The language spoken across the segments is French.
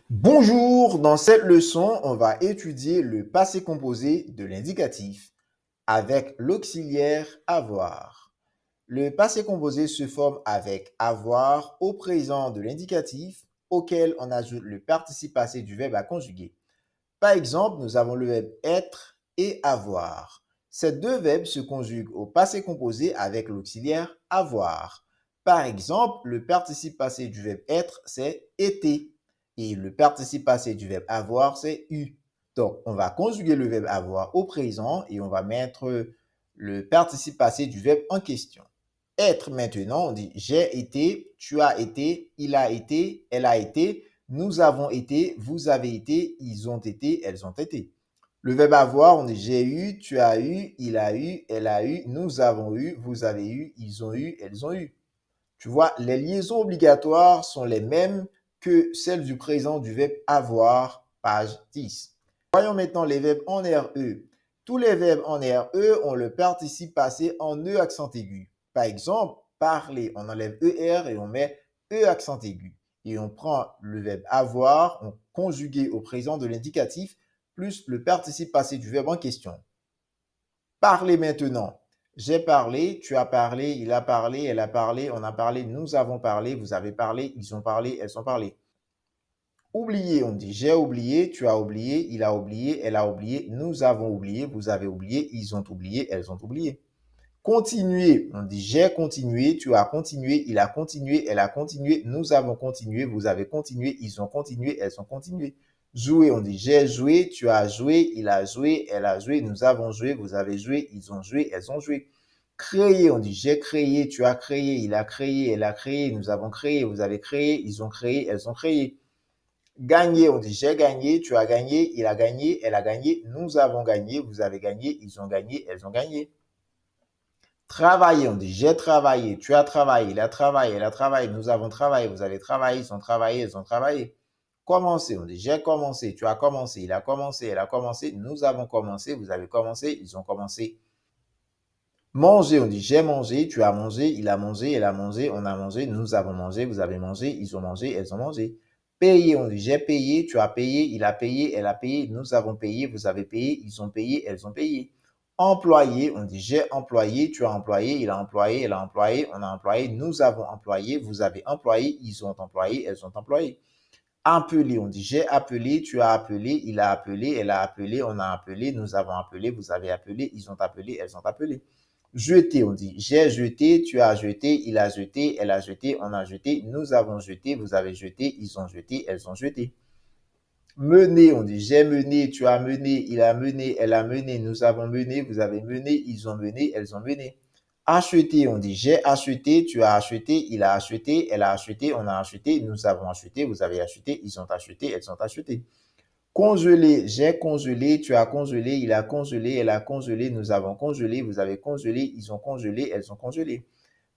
Bonjour, dans cette leçon, on va étudier le passé composé de l'indicatif avec l'auxiliaire avoir. Le passé composé se forme avec avoir au présent de l'indicatif auquel on ajoute le participe passé du verbe à conjuguer. Par exemple, nous avons le verbe être et avoir. Ces deux verbes se conjuguent au passé composé avec l'auxiliaire avoir. Par exemple, le participe passé du verbe être, c'est été. Et le participe passé du verbe avoir, c'est eu. Donc, on va conjuguer le verbe avoir au présent et on va mettre le participe passé du verbe en question. Être maintenant, on dit j'ai été, tu as été, il a été, elle a été, nous avons été, vous avez été, ils ont été, elles ont été. Le verbe avoir, on dit j'ai eu, tu as eu, il a eu, elle a eu, nous avons eu, vous avez eu, ils ont eu, elles ont eu. Tu vois, les liaisons obligatoires sont les mêmes que celles du présent du verbe avoir, page 10. Voyons maintenant les verbes en RE. Tous les verbes en RE ont le participe passé en E accent aigu. Par exemple, parler, on enlève ER et on met E accent aigu. Et on prend le verbe avoir, on conjugué au présent de l'indicatif, plus le participe passé du verbe en question. Parler maintenant. J'ai parlé, tu as parlé, il a parlé, elle a parlé, on a parlé, nous avons parlé, vous avez parlé, ils ont parlé, elles ont parlé. Oublier, on dit j'ai oublié, tu as oublié, il a oublié, elle a oublié, nous avons oublié, vous avez oublié, ils ont oublié, elles ont oublié. Continuer, on dit j'ai continué, tu as continué, il a continué, elle a continué, nous avons continué, vous avez continué, ils ont continué, elles ont continué. Jouer, on dit j'ai joué, tu as joué, il a joué, elle a joué, nous avons joué, vous avez joué, ils ont joué, elles ont joué. Créer, on dit j'ai créé, tu as créé, il a créé, elle a créé, nous avons créé, vous avez créé, ils ont créé, elles ont créé. Gagner, on dit j'ai gagné, tu as gagné, il a gagné, elle a gagné, nous avons gagné, vous avez gagné, ils ont gagné, elles ont gagné. Travailler, on dit j'ai travaillé, tu as travaillé, il a travaillé, elle a travaillé, nous avons travaillé, vous avez travaillé, ils ont travaillé, elles ont travaillé. Commencer, on dit j'ai commencé, tu as commencé, il a commencé, elle a commencé, nous avons commencé, vous avez commencé, ils ont commencé. Manger, on dit j'ai mangé, tu as mangé, il a mangé, elle a mangé, on a mangé, nous avons mangé, vous avez mangé, ils ont mangé, elles ont mangé. Payer, on dit j'ai payé, tu as payé, il a payé, elle a payé, nous avons payé, vous avez payé, ils ont payé, elles ont payé. Employé, on dit j'ai employé, tu as employé, il a employé, elle a employé, on a employé, nous avons employé, vous avez employé, ils ont employé, elles ont employé. Appeler, on dit j'ai appelé, tu as appelé, il a appelé, elle a appelé, on a appelé, nous avons appelé, vous avez appelé, ils ont appelé, elles ont appelé. Jeter, on dit j'ai jeté, tu as jeté, il a jeté, elle a jeté, on a jeté, nous avons jeté, vous avez jeté, ils ont jeté, elles ont jeté. Mener, on dit j'ai mené, tu as mené, il a mené, elle a mené, nous avons mené, vous avez mené, ils ont mené, elles ont mené. Acheter, on dit j'ai acheté, tu as acheté, il a acheté, elle a acheté, on a acheté, nous avons acheté, vous avez acheté, ils ont acheté, elles ont acheté. Congeler, j'ai congelé, tu as congelé, il a congelé, elle a congelé, nous avons congelé, vous avez congelé, ils ont congelé, elles ont congelé.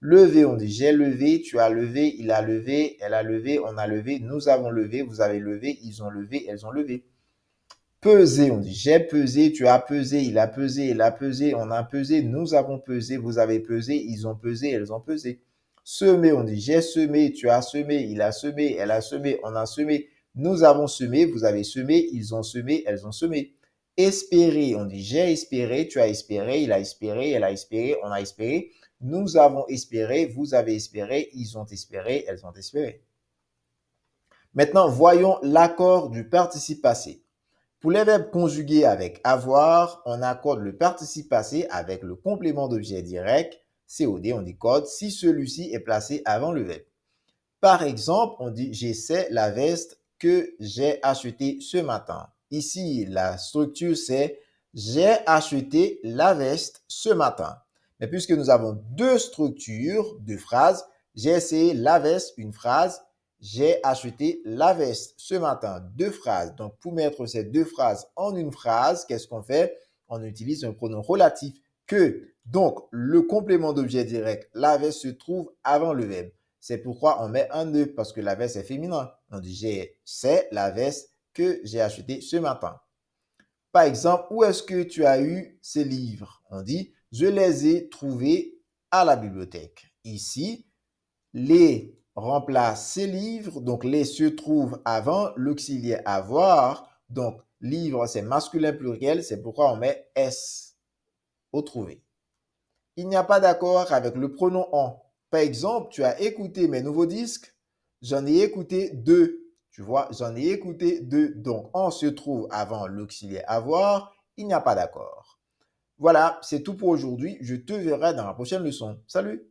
Lever, on dit j'ai levé, tu as levé, il a levé, elle a levé, on a levé, nous avons levé, vous avez levé, ils ont levé, elles ont levé. Peser, on dit j'ai pesé, tu as pesé, il a pesé, elle a pesé, on a pesé, nous avons pesé, vous avez pesé, ils ont pesé, elles ont pesé. Semer, on dit j'ai semé, tu as semé, il a semé, elle a semé, on a semé, nous avons semé, vous avez semé, ils ont semé, elles ont semé. Espérer, on dit j'ai espéré, tu as espéré, il a espéré, elle a espéré, on a espéré, nous avons espéré, vous avez espéré, ils ont espéré, elles ont espéré. Maintenant, voyons l'accord du participe passé. Pour les verbes conjugués avec avoir, on accorde le participe passé avec le complément d'objet direct, COD, on dit code, si celui-ci est placé avant le verbe. Par exemple, on dit j'essaie la veste que j'ai achetée ce matin. Ici, la structure, c'est j'ai acheté la veste ce matin. Mais puisque nous avons deux structures, deux phrases, j'ai essayé la veste, une phrase, j'ai acheté la veste ce matin, deux phrases. Donc, pour mettre ces deux phrases en une phrase, qu'est-ce qu'on fait? On utilise un pronom relatif que. Donc, le complément d'objet direct, la veste se trouve avant le verbe. C'est pourquoi on met un ne parce que la veste est féminin. On dit c'est la veste que j'ai acheté ce matin. Par exemple, où est-ce que tu as eu ces livres? On dit je les ai trouvés à la bibliothèque. Ici, les remplace ces livres. Donc, les se trouve avant l'auxiliaire avoir. Donc, livre, c'est masculin pluriel. C'est pourquoi on met S au trouvé. Il n'y a pas d'accord avec le pronom en. Par exemple, tu as écouté mes nouveaux disques. J'en ai écouté deux. Tu vois, j'en ai écouté deux. Donc, en se trouve avant l'auxiliaire avoir. Il n'y a pas d'accord. Voilà, c'est tout pour aujourd'hui. Je te verrai dans la prochaine leçon. Salut!